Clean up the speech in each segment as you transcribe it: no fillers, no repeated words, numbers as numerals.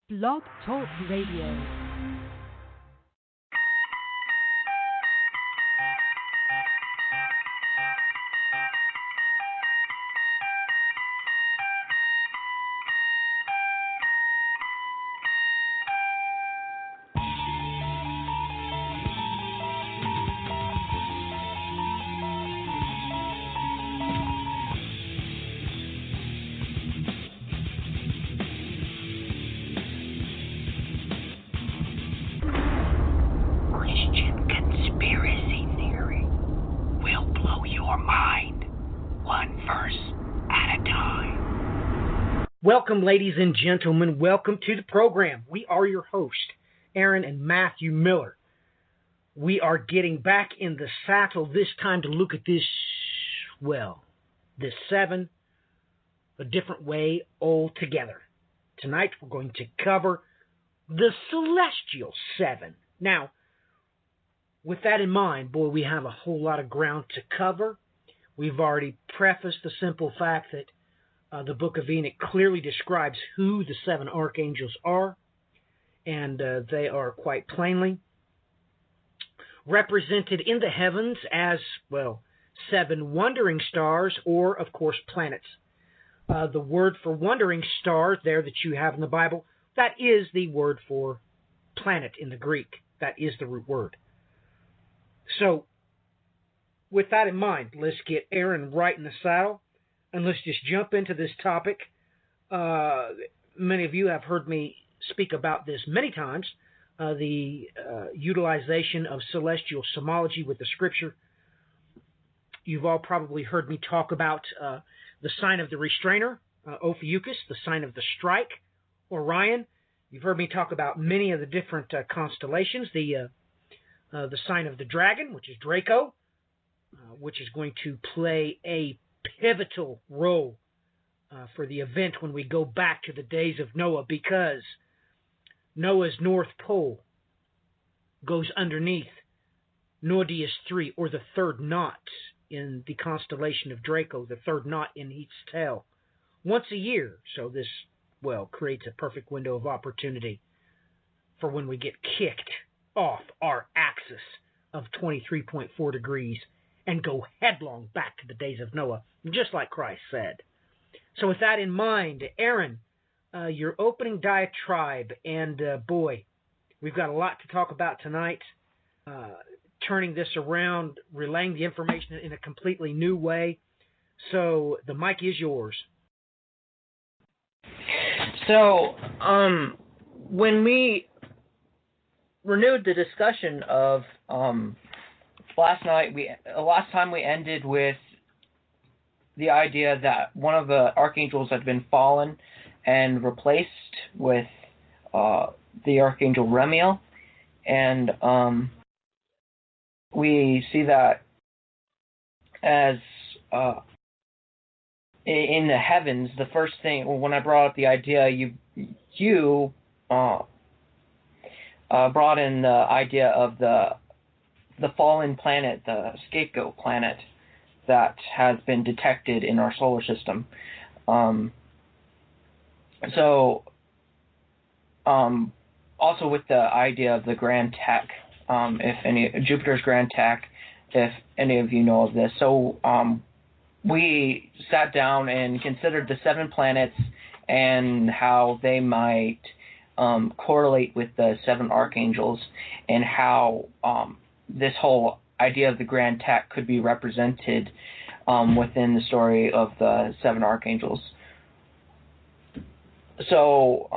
Blog Talk Radio. Welcome, ladies and gentlemen. Welcome to the program. We are your hosts, Aaron and Matthew Miller. We are getting back in the saddle this time to look at this seven, a different way altogether. Tonight we're going to cover the celestial seven. Now, with that in mind, boy, we have a whole lot of ground to cover. We've already prefaced the simple fact that the book of Enoch clearly describes who the seven archangels are, and they are quite plainly represented in the heavens as, well, seven wandering stars or, of course, planets. The word for wandering star there that you have in the Bible, that is the word for planet in the Greek. That is the root word. So, with that in mind, let's get Aaron right in the saddle. And let's just jump into this topic. Many of you have heard me speak about this many times, the utilization of celestial symbology with the Scripture. You've all probably heard me talk about the sign of the restrainer, Ophiuchus, the sign of the strike, Orion. You've heard me talk about many of the different constellations, the sign of the dragon, which is Draco, which is going to play a pivotal role for the event when we go back to the days of Noah, because Noah's North Pole goes underneath Nordius 3, or the third knot in the constellation of Draco, the third knot in its tail, once a year. So this, creates a perfect window of opportunity for when we get kicked off our axis of 23.4 degrees and go headlong back to the days of Noah, just like Christ said. So with that in mind, Aaron, your opening diatribe, and boy, we've got a lot to talk about tonight, turning this around, relaying the information in a completely new way. So the mic is yours. So, when we renewed the discussion of last time we ended with the idea that one of the archangels had been fallen and replaced with the archangel Remiel, and we see that as in the heavens. The first thing, when I brought up the idea, you brought in the idea of the fallen planet, the scapegoat planet that has been detected in our solar system. Also with the idea of the Grand Tech, Jupiter's Grand Tech, if any of you know of this. So we sat down and considered the seven planets and how they might correlate with the seven archangels, and how this whole idea of the Grand Tech could be represented within the story of the seven archangels. So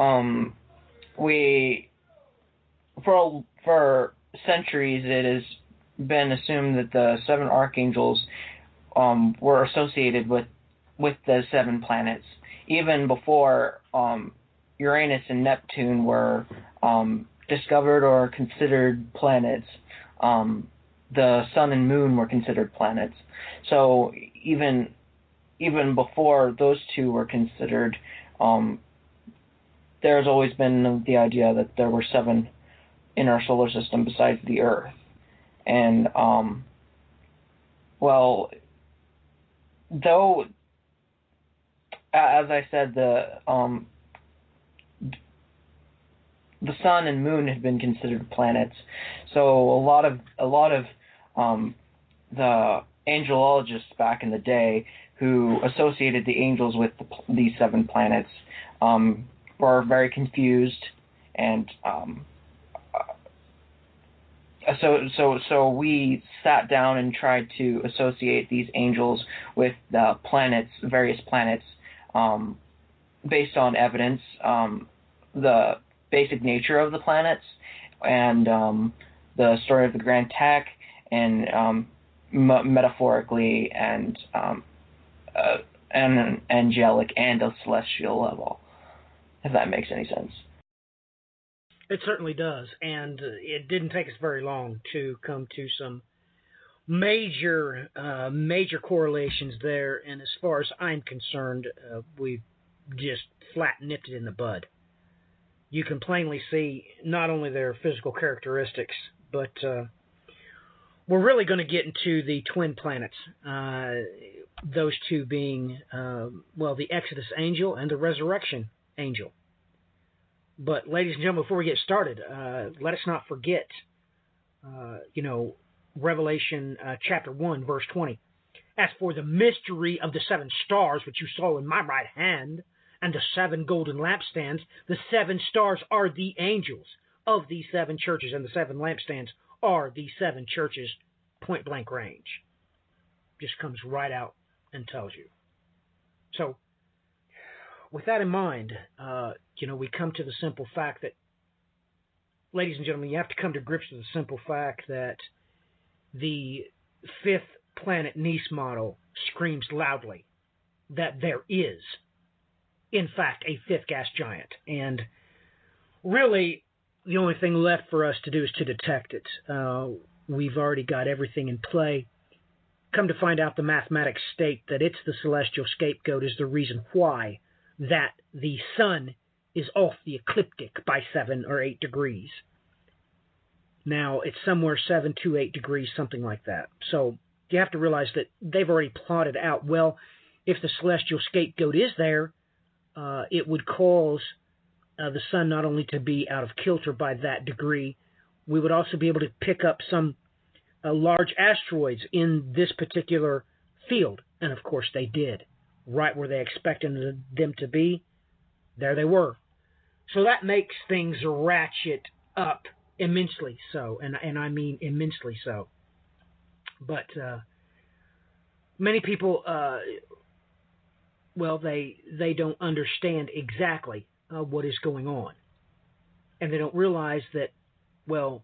for centuries it has been assumed that the seven archangels were associated with the seven planets, even before Uranus and Neptune were discovered or considered planets. The sun and moon were considered planets. So even before those two were considered, there's always been the idea that there were seven in our solar system besides the Earth. And though, as I said, sun and moon had been considered planets. So a lot of the angelologists back in the day who associated the angels with these 7 planets were very confused, and so we sat down and tried to associate these angels with the planets, various planets, based on evidence, the basic nature of the planets, and the story of the Grand Tack, and metaphorically, and an angelic and a celestial level, if that makes any sense. It certainly does, and it didn't take us very long to come to some major correlations there, and as far as I'm concerned, we just flat nipped it in the bud. You can plainly see not only their physical characteristics, but we're really going to get into the twin planets, those two being, the Exodus angel and the resurrection angel. But, ladies and gentlemen, before we get started, let us not forget, Revelation chapter 1, verse 20. As for the mystery of the 7 stars, which you saw in my right hand, and the 7 golden lampstands, the 7 stars are the angels of these 7 churches, and the 7 lampstands are the 7 churches, point blank range. Just comes right out and tells you. So, with that in mind, we come to the simple fact that, ladies and gentlemen, you have to come to grips with the simple fact that the 5th planet Nice model screams loudly that there is, in fact, a 5th gas giant. And really, the only thing left for us to do is to detect it. We've already got everything in play. Come to find out, the mathematics state that it's the celestial scapegoat is the reason why that the sun is off the ecliptic by 7 or 8 degrees. Now, it's somewhere 7 to 8 degrees, something like that. So you have to realize that they've already plotted out, well, if the celestial scapegoat is there, it would cause the sun not only to be out of kilter by that degree, we would also be able to pick up some large asteroids in this particular field. And, of course, they did. Right where they expected them to be, there they were. So that makes things ratchet up immensely so, and I mean immensely so. But many people, they don't understand exactly what is going on. And they don't realize that, well,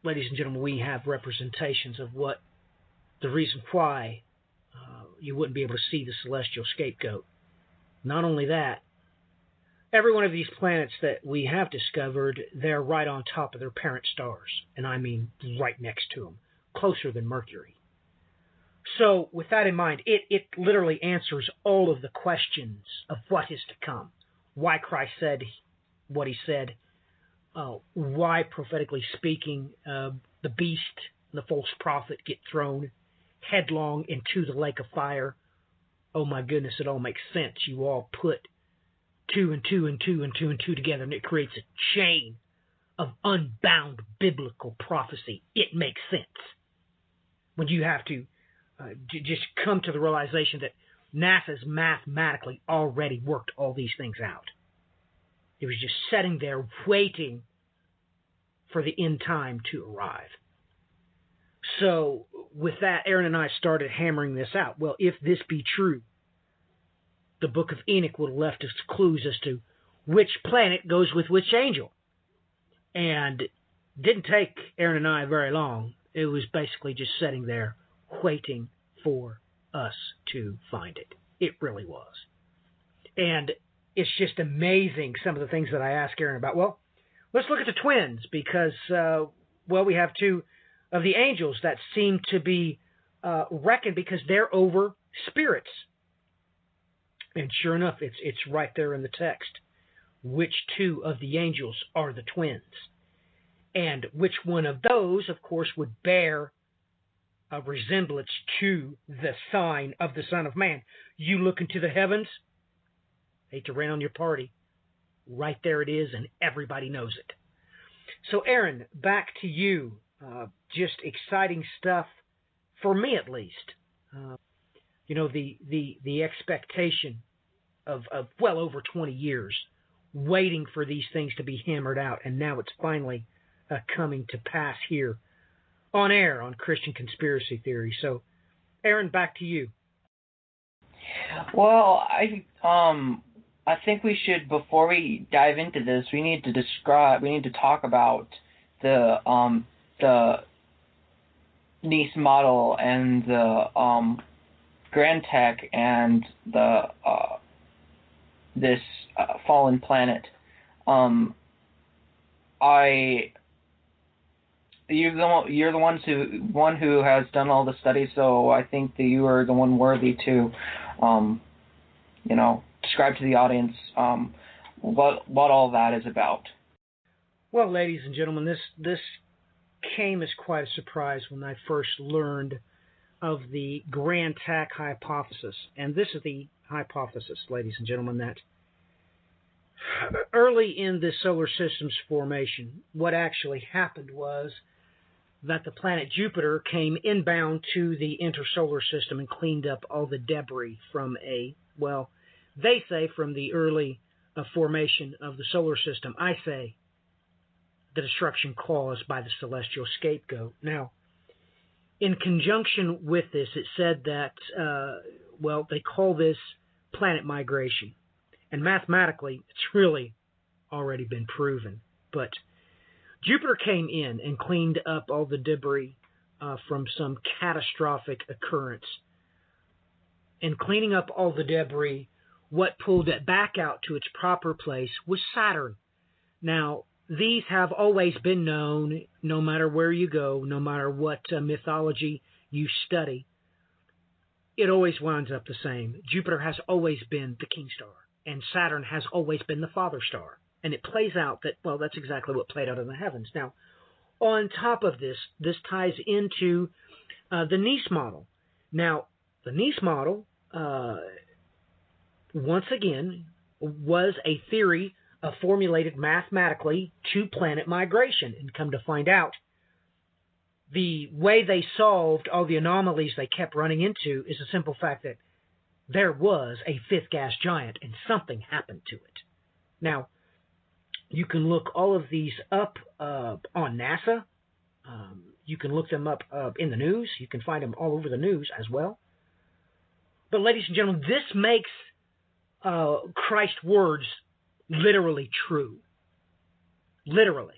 ladies and gentlemen, we have representations of what the reason why you wouldn't be able to see the celestial scapegoat. Not only that, every one of these planets that we have discovered, they're right on top of their parent stars. And I mean right next to them, closer than Mercury. So with that in mind, it literally answers all of the questions of what is to come. Why Christ said what he said. Why, prophetically speaking, the beast and the false prophet get thrown headlong into the lake of fire. Oh my goodness, it all makes sense. You all put 2 and 2 and 2 and 2 and 2 together, and it creates a chain of unbound biblical prophecy. It makes sense. When you have to just come to the realization that NASA's mathematically already worked all these things out. It was just sitting there waiting for the end time to arrive. So with that, Aaron and I started hammering this out. Well, if this be true, the book of Enoch would have left us clues as to which planet goes with which angel. And it didn't take Aaron and I very long. It was basically just sitting there waiting for us to find it. It really was. And it's just amazing some of the things that I asked Aaron about. Well, let's look at the twins because, we have 2 of the angels that seem to be reckoned because they're over spirits. And sure enough, it's right there in the text. Which 2 of the angels are the twins? And which one of those, of course, would bear a resemblance to the sign of the Son of Man? You look into the heavens, hate to rain on your party, right there it is, and everybody knows it. So, Aaron, back to you. Just exciting stuff, for me at least. The expectation of well over 20 years waiting for these things to be hammered out, and now it's finally coming to pass here on air on Christian Conspiracy Theory. So, Aaron, back to you. Well, I think we should, before we dive into this, we need to talk about the Nice model and the Grand Tech and the this fallen planet. You're the one who has done all the studies, so I think that you are the one worthy to, describe to the audience what all that is about. Well, ladies and gentlemen, this came as quite a surprise when I first learned of the Grand Tech hypothesis. And this is the hypothesis, ladies and gentlemen, that early in the solar system's formation, what actually happened was that the planet Jupiter came inbound to the intersolar system and cleaned up all the debris from they say from the early formation of the solar system. I say the destruction caused by the celestial scapegoat. Now, in conjunction with this, it said that, they call this planet migration. And mathematically, it's really already been proven. But Jupiter came in and cleaned up all the debris from some catastrophic occurrence. And cleaning up all the debris, what pulled it back out to its proper place was Saturn. Now, these have always been known, no matter where you go, no matter what mythology you study. It always winds up the same. Jupiter has always been the king star, and Saturn has always been the father star. And it plays out that, that's exactly what played out in the heavens. Now, on top of this ties into the Nice model. Now, the Nice model, once again, was a theory formulated mathematically to planet migration. And come to find out, the way they solved all the anomalies they kept running into is the simple fact that there was a fifth gas giant and something happened to it. Now, you can look all of these up on NASA. You can look them up in the news. You can find them all over the news as well. But ladies and gentlemen, this makes Christ's words literally true. Literally.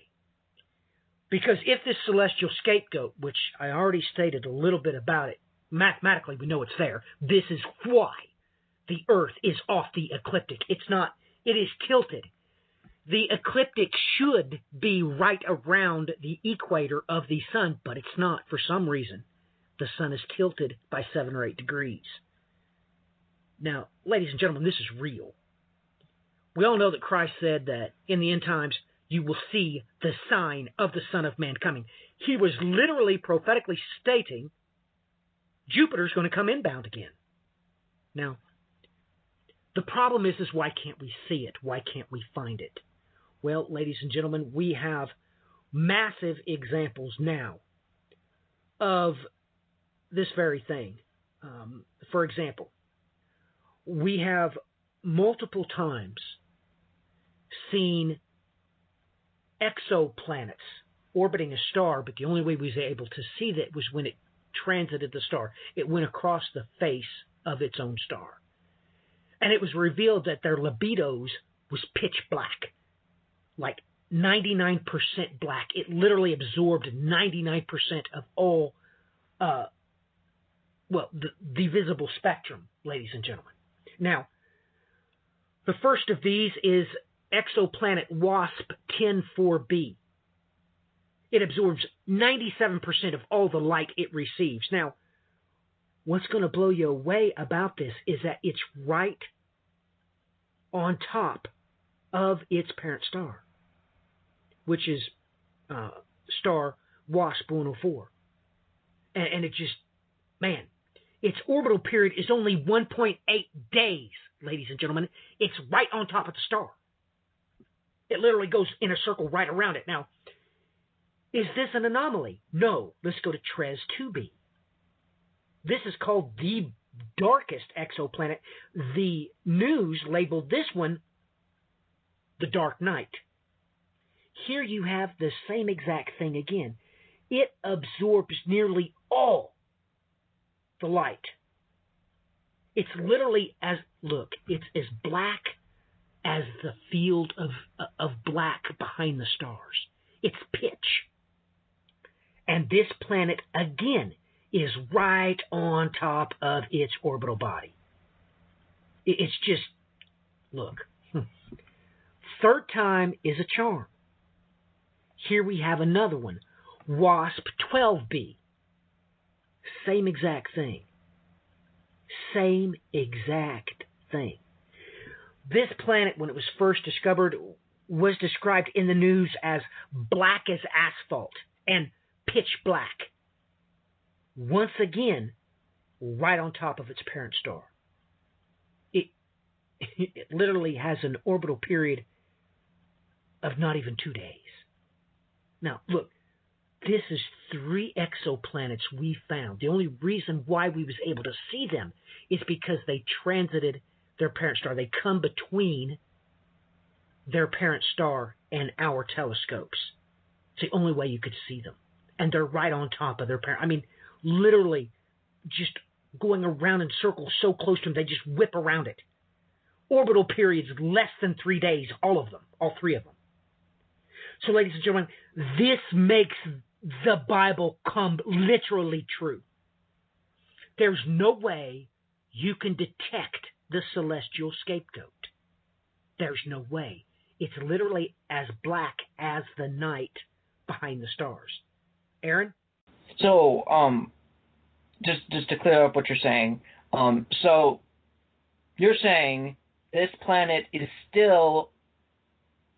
Because if this celestial scapegoat, which I already stated a little bit about it, mathematically we know it's there. This is why the Earth is off the ecliptic. It is tilted. The ecliptic should be right around the equator of the sun, but it's not for some reason. The sun is tilted by 7 or 8 degrees. Now, ladies and gentlemen, this is real. We all know that Christ said that in the end times, you will see the sign of the Son of Man coming. He was literally prophetically stating Jupiter's going to come inbound again. Now, the problem is why can't we see it? Why can't we find it? Well, ladies and gentlemen, we have massive examples now of this very thing. For example, we have multiple times seen exoplanets orbiting a star, but the only way we was able to see that was when it transited the star. It went across the face of its own star. And it was revealed that their libidos was pitch black, like 99% black. It literally absorbed 99% of all, the visible spectrum, ladies and gentlemen. Now, the first of these is exoplanet WASP 10-4b. It absorbs 97% of all the light it receives. Now, what's going to blow you away about this is that it's right on top of its parent star, which is star WASP 104. And it just, man, its orbital period is only 1.8 days, ladies and gentlemen. It's right on top of the star. It literally goes in a circle right around it. Now, is this an anomaly? No. Let's go to Tres 2b. This is called the darkest exoplanet. The news labeled this one the Dark Knight. Here you have the same exact thing again. It absorbs nearly all the light. It's literally it's as black as the field of black behind the stars. It's pitch. And this planet, again, is right on top of its orbital body. It's just, look, third time is a charm. Here we have another one, WASP 12b. Same exact thing. Same exact thing. This planet, when it was first discovered, was described in the news as black as asphalt and pitch black. Once again, right on top of its parent star. It literally has an orbital period of not even 2 days. Now, look, this is 3 exoplanets we found. The only reason why we was able to see them is because they transited their parent star. They come between their parent star and our telescopes. It's the only way you could see them. And they're right on top of their parent. I mean, literally just going around in circles so close to them, they just whip around it. Orbital periods less than 3 days, all of them, all 3 of them. So, ladies and gentlemen, this makes the Bible come literally true. There's no way you can detect the celestial scapegoat. There's no way. It's literally as black as the night behind the stars. Aaron? So, just to clear up what you're saying, so you're saying this planet is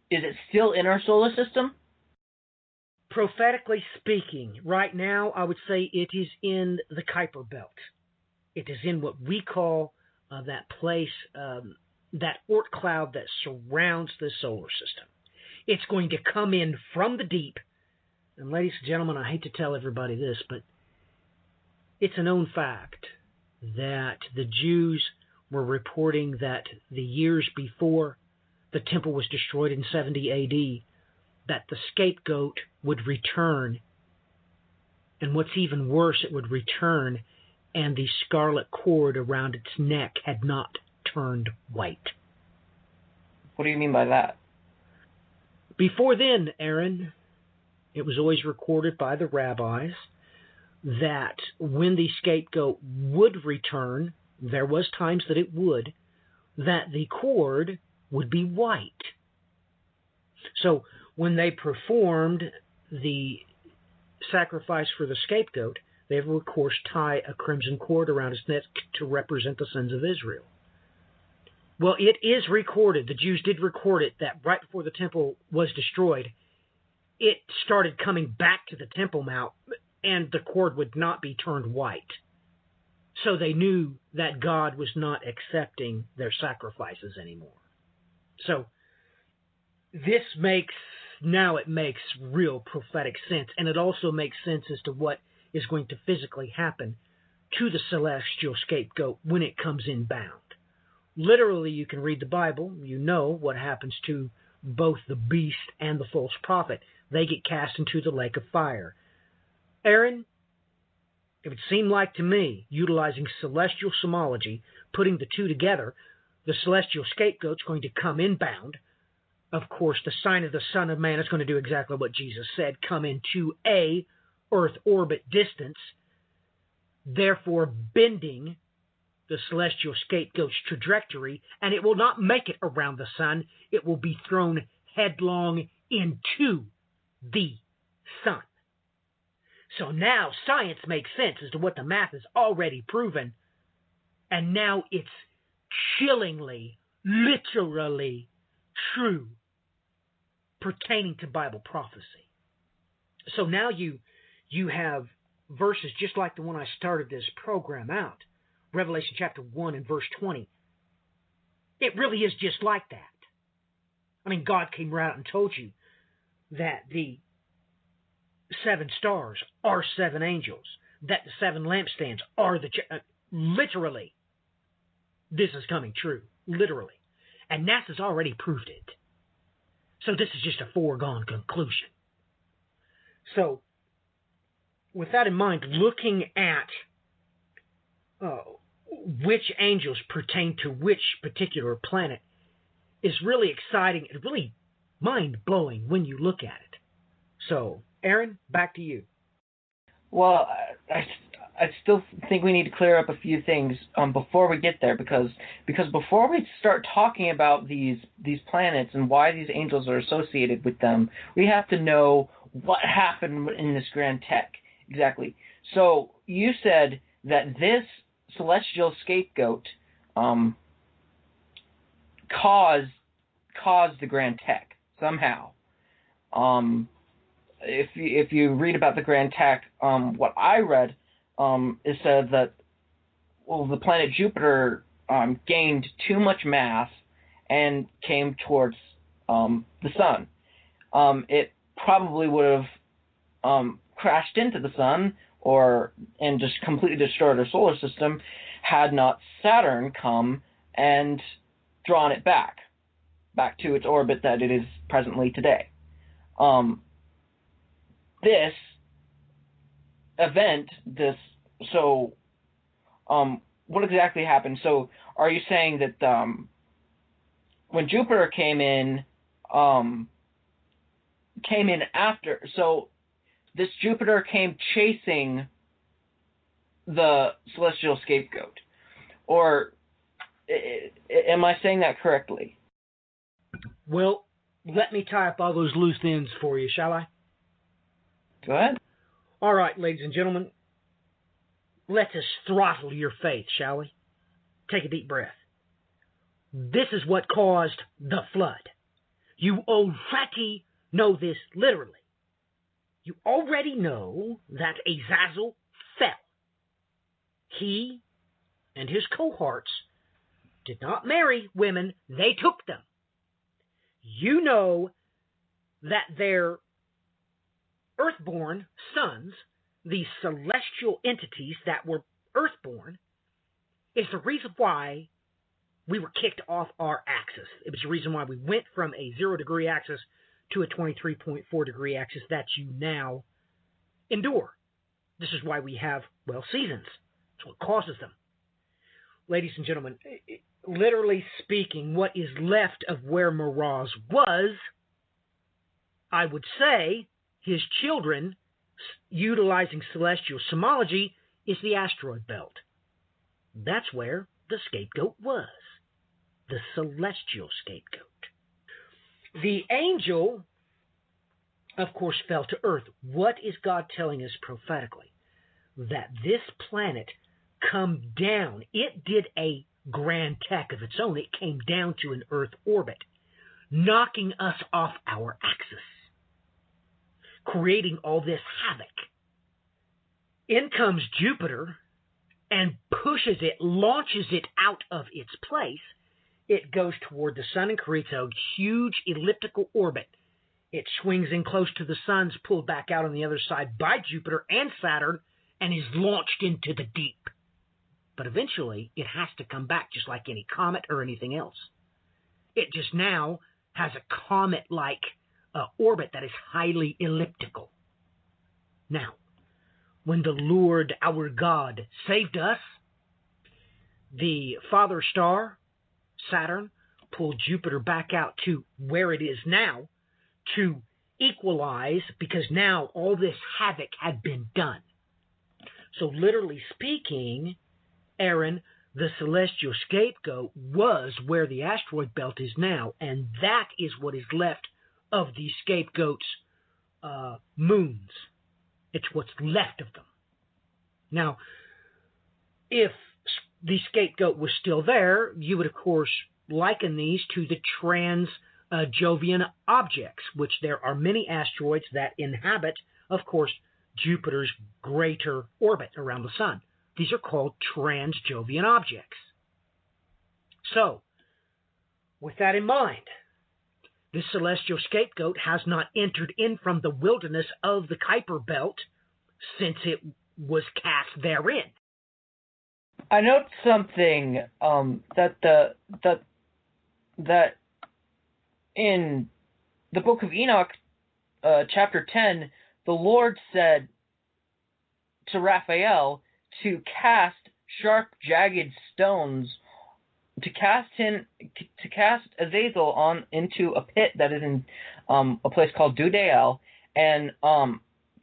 it still in our solar system? Prophetically speaking, right now I would say it is in the Kuiper Belt. It is in what we call that place, that Oort cloud that surrounds the solar system. It's going to come in from the deep. And ladies and gentlemen, I hate to tell everybody this, but it's a known fact that the Jews were reporting that the years before the temple was destroyed in 70 A.D., that the scapegoat would return. And what's even worse, it would return and the scarlet cord around its neck had not turned white. What do you mean by that? Before then, Aaron, it was always recorded by the rabbis that when the scapegoat would return, there was times that it would, that the cord would be white. So when they performed the sacrifice for the scapegoat, they would, of course, tie a crimson cord around his neck to represent the sins of Israel. Well, it is recorded, the Jews did record it, that right before the temple was destroyed, it started coming back to the Temple Mount, and the cord would not be turned white. So they knew that God was not accepting their sacrifices anymore. So this makes real prophetic sense, and it also makes sense as to what is going to physically happen to the celestial scapegoat when it comes inbound. Literally, you can read the Bible, you know what happens to both the beast and the false prophet. They get cast into the lake of fire. Aaron, it would seem like to me, utilizing celestial symbology, putting the two together, the celestial scapegoat's going to come inbound. Of course, the sign of the Son of Man is going to do exactly what Jesus said, come into a Earth orbit distance, therefore bending the celestial scapegoat's trajectory, and it will not make it around the sun. It will be thrown headlong into the sun. So now science makes sense as to what the math has already proven, and now it's chillingly, literally true pertaining to Bible prophecy. So now you have verses just like the one I started this program out, Revelation chapter 1 and verse 20. It really is just like that. I mean, God came right out and told you that the 7 stars are 7 angels, that the 7 lampstands are literally, this is coming true, literally. And NASA's already proved it. So this is just a foregone conclusion. So, with that in mind, looking at which angels pertain to which particular planet is really exciting and really mind-blowing when you look at it. So, Aaron, back to you. Well, I still think we need to clear up a few things before we get there, because before we start talking about these planets and why these angels are associated with them, we have to know what happened in this Grand Tech exactly. So you said that this celestial scapegoat caused the Grand Tech somehow. If you read about the Grand Tech, what I read, it said that the planet Jupiter gained too much mass and came towards the sun. It probably would have crashed into the sun and just completely destroyed our solar system had not Saturn come and drawn it back to its orbit that it is presently today. This event, what exactly happened? So, are you saying that when Jupiter came in after? So, this Jupiter came chasing the celestial scapegoat, or am I saying that correctly? Well, let me tie up all those loose ends for you, shall I? Go ahead. All right, ladies and gentlemen, let us throttle your faith, shall we? Take a deep breath. This is what caused the flood. You already know this literally. You already know that Azazel fell. He and his cohorts did not marry women, they took them. You know that their earthborn sons, these celestial entities that were earthborn, is the reason why we were kicked off our axis. It was the reason why we went from a 0-degree axis to a 23.4 degree axis that you now endure. This is why we have, seasons. That's what causes them. Ladies and gentlemen, literally speaking, what is left of where Meroz was, I would say, his children, utilizing celestial symbology, is the asteroid belt. That's where the scapegoat was. The celestial scapegoat. The angel, of course, fell to earth. What is God telling us prophetically? That this planet come down. It did a Grand Tech of its own. It came down to an Earth orbit, knocking us off our axis, creating all this havoc. In comes Jupiter and pushes it, launches it out of its place. It goes toward the sun and creates a huge elliptical orbit. It swings in close to the sun's pulled back out on the other side by Jupiter and Saturn and is launched into the deep. But eventually, it has to come back just like any comet or anything else. It just now has a comet-like orbit that is highly elliptical. Now, when the Lord, our God, saved us, the father star, Saturn, pulled Jupiter back out to where it is now to equalize, because now all this havoc had been done. So literally speaking, Aaron, the celestial scapegoat was where the asteroid belt is now, and that is what is left of the scapegoat's moons. It's what's left of them. Now, if the scapegoat was still there, you would, of course, liken these to the trans-Jovian objects, which there are many asteroids that inhabit, of course, Jupiter's greater orbit around the sun. These are called trans-Jovian objects. So, with that in mind, This celestial scapegoat has not entered in from the wilderness of the Kuiper Belt since it was cast therein. I note something that in the book of Enoch, chapter 10, the Lord said to Raphael to cast sharp, jagged stones, to cast Azazel on into a pit that is in a place called Dudael, and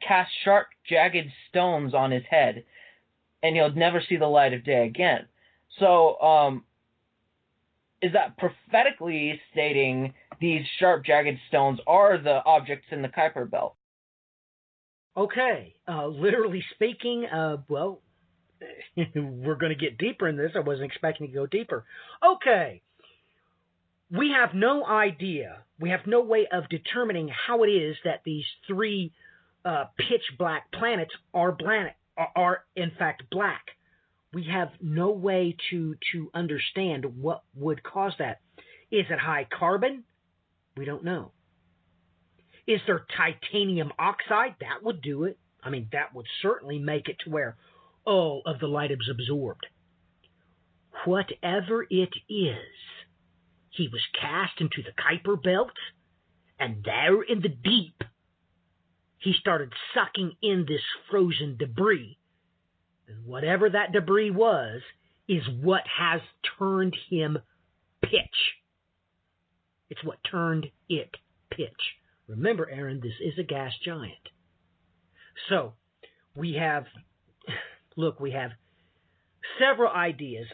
cast sharp, jagged stones on his head, and he'll never see the light of day again. So, is that prophetically stating these sharp, jagged stones are the objects in the Kuiper Belt? Okay, literally speaking, well, we're going to get deeper in this. I wasn't expecting to go deeper. Okay, we have no idea. We have no way of determining how it is that these three pitch black planets are in fact black. We have no way to understand what would cause that. Is it high carbon? We don't know. Is there titanium oxide? That would do it. I mean, that would certainly make it to where all of the light is absorbed. Whatever it is, he was cast into the Kuiper Belt, and there in the deep, he started sucking in this frozen debris. And whatever that debris was, is what has turned him pitch. It's what turned it pitch. Remember, Aaron, this is a gas giant. So, we have several ideas.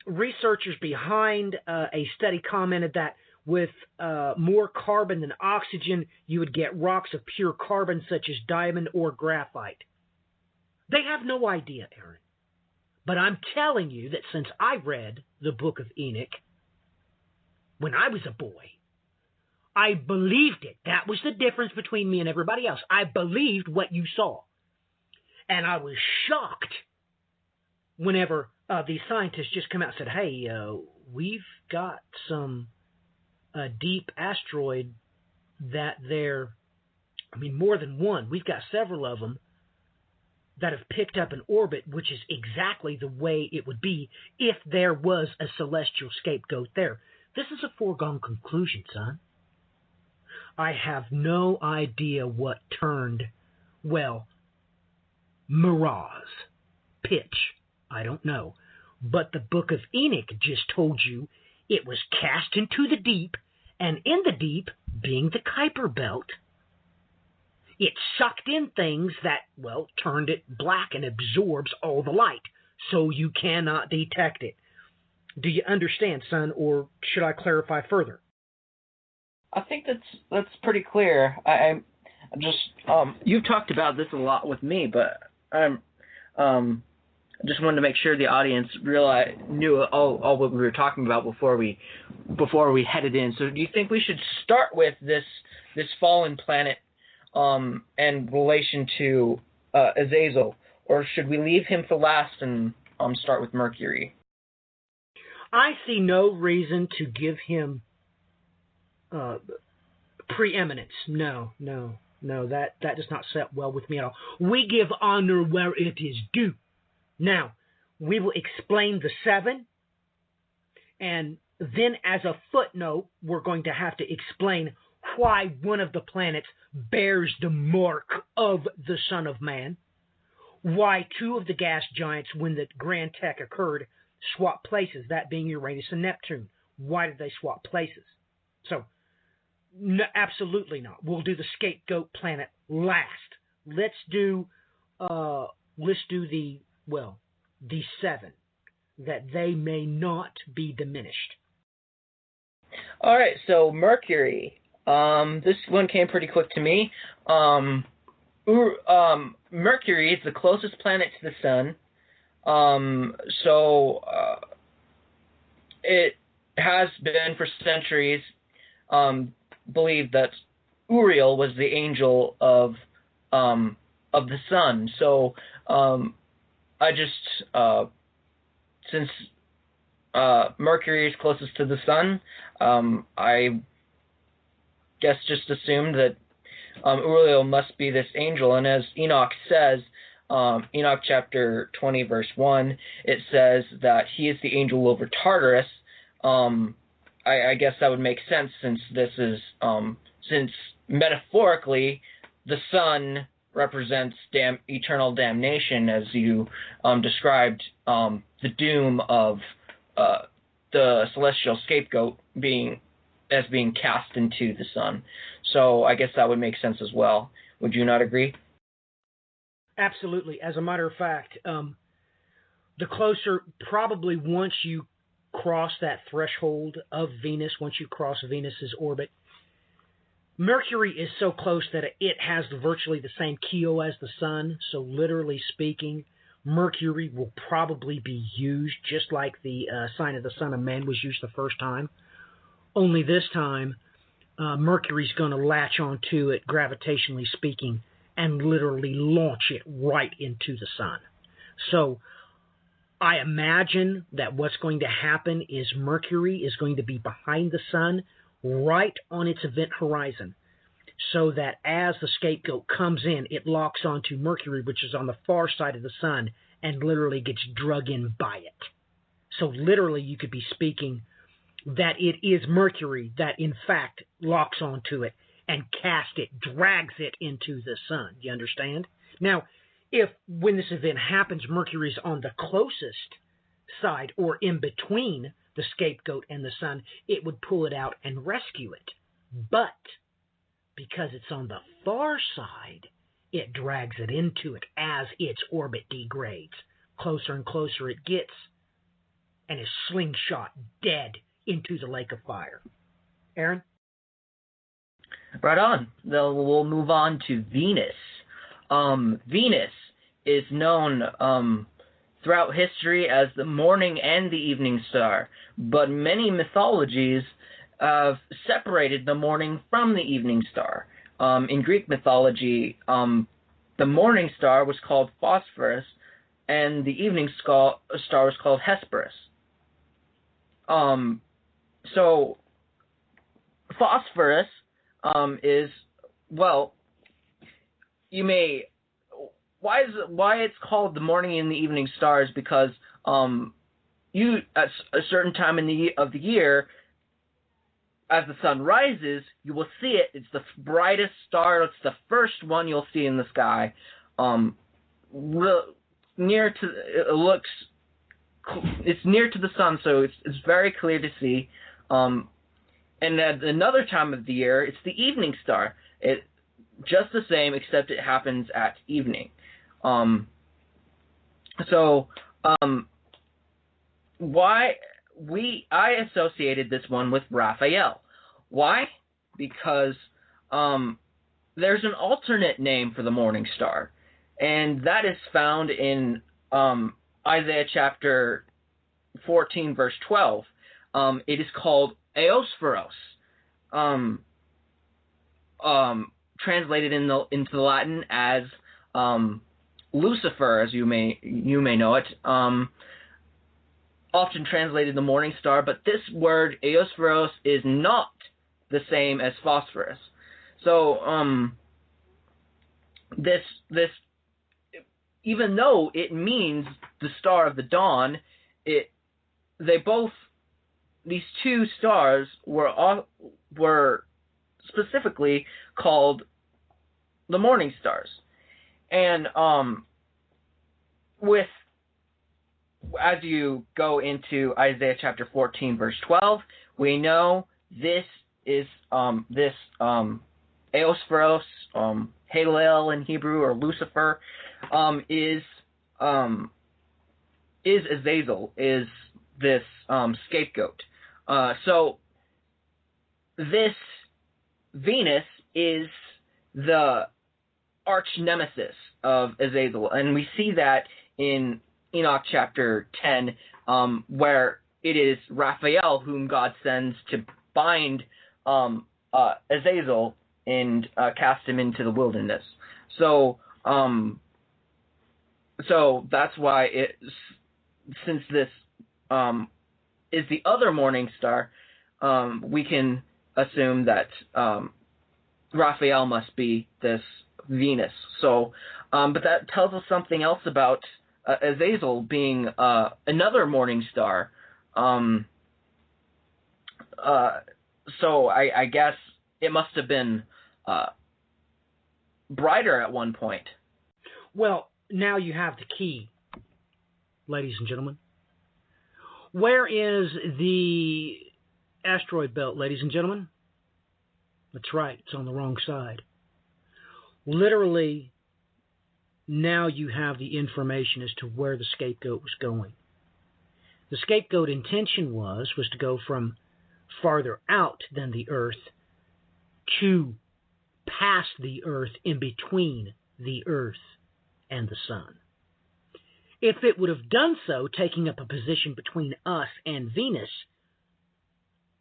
Researchers behind a study commented that with more carbon than oxygen, you would get rocks of pure carbon such as diamond or graphite. They have no idea, Aaron. But I'm telling you that since I read the book of Enoch when I was a boy, I believed it. That was the difference between me and everybody else. I believed what you saw. And I was shocked whenever these scientists just come out and said, hey, we've got some deep asteroid that more than one. We've got several of them that have picked up an orbit, which is exactly the way it would be if there was a celestial scapegoat there. This is a foregone conclusion, son. I have no idea what turned, mirage, pitch. I don't know. But the book of Enoch just told you it was cast into the deep, and in the deep, being the Kuiper Belt, it sucked in things that, turned it black and absorbs all the light, so you cannot detect it. Do you understand, son, or should I clarify further? I think that's pretty clear. I'm just you've talked about this a lot with me, but I just wanted to make sure the audience knew all what we were talking about before we headed in. So, do you think we should start with this fallen planet and relation to Azazel, or should we leave him for last and start with Mercury? I see no reason to give him preeminence. No, that does not set well with me at all. We give honor where it is due. Now, we will explain the 7, and then as a footnote, we're going to have to explain why one of the planets bears the mark of the Son of Man, why 2 of the gas giants, when the Grand Tech occurred, swapped places, that being Uranus and Neptune. Why did they swap places? So, no, absolutely not. We'll do the scapegoat planet last. Let's do the 7, that they may not be diminished. All right, so Mercury. This one came pretty quick to me. Mercury is the closest planet to the Sun. It has been for centuries believed that Uriel was the angel of the Sun. So since Mercury is closest to the Sun, I guess just assumed that Uriel must be this angel. And as Enoch says, Enoch chapter 20, verse 1, it says that he is the angel over Tartarus. I guess that would make sense since this is, since metaphorically the sun represents eternal damnation, as you described the doom of the celestial scapegoat being cast into the sun. So I guess that would make sense as well. Would you not agree? Absolutely. As a matter of fact, the closer, probably once you cross that threshold of Venus, once you cross Venus's orbit, Mercury is so close that it has virtually the same keel as the sun. So literally speaking, Mercury will probably be used just like the sign of the Son of Man was used the first time. Only this time, Mercury's going to latch onto it, gravitationally speaking, and literally launch it right into the sun. So I imagine that what's going to happen is Mercury is going to be behind the sun, right on its event horizon, so that as the scapegoat comes in, it locks onto Mercury, which is on the far side of the sun, and literally gets drug in by it. So literally you could be speaking that it is Mercury that in fact locks onto it and casts it, drags it into the sun. You understand? Now, if when this event happens, Mercury's on the closest side or in between the scapegoat and the sun, it would pull it out and rescue it. But because it's on the far side, it drags it into it as its orbit degrades. Closer and closer it gets, and is slingshot dead into the lake of fire. Aaron? Right on. Then we'll move on to Venus. Venus is known throughout history as the morning and the evening star, but many mythologies have separated the morning from the evening star. In Greek mythology, the morning star was called Phosphorus, and the evening star was called Hesperus. So Phosphorus is, well, why it's called the morning and the evening stars, because you at a certain time of the year, as the sun rises, you will see it. It's the brightest star. It's the first one you'll see in the sky. It's near to the sun, so it's very clear to see. And at another time of the year, it's the evening star. It just the same, except it happens at evening. I associated this one with Raphael. Why? Because there's an alternate name for the morning star, and that is found in Isaiah chapter 14, verse 12. It is called Eosphoros, translated into the Latin as Lucifer, as you may know it. Often translated the morning star, but this word Eosphoros is not the same as phosphorus. So this even though it means the star of the dawn, these two stars were specifically called the morning stars. And as you go into Isaiah chapter 14, verse 12, we know this is Eosphoros, Halel in Hebrew, or Lucifer, is Azazel, is this scapegoat. So this Venus is the arch nemesis of Azazel, and we see that in Enoch chapter 10, where it is Raphael whom God sends to bind Azazel and cast him into the wilderness. So that's why since this is the other morning star, we can assume that Raphael must be this Venus. So, but that tells us something else about Azazel being another morning star. So I guess it must have been brighter at one point. Well, now you have the key, ladies and gentlemen. Where is the asteroid belt, ladies and gentlemen? That's right, it's on the wrong side. Literally, now you have the information as to where the scapegoat was going. The scapegoat intention was to go from farther out than the Earth to past the Earth, in between the Earth and the Sun. If it would have done so, taking up a position between us and Venus,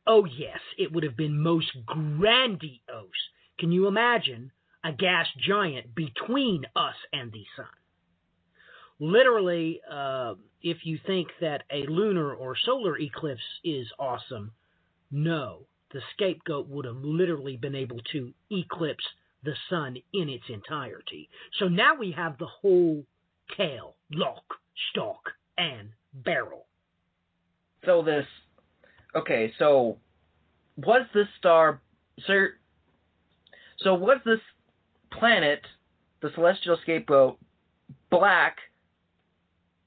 oh yes, it would have been most grandiose. Can you imagine a gas giant between us and the Sun? Literally, if you think that a lunar or solar eclipse is awesome, no, the scapegoat would have literally been able to eclipse the Sun in its entirety. So now we have the whole tail, lock, stock, and barrel. So was this star, sir? So was this planet, the celestial scapegoat, black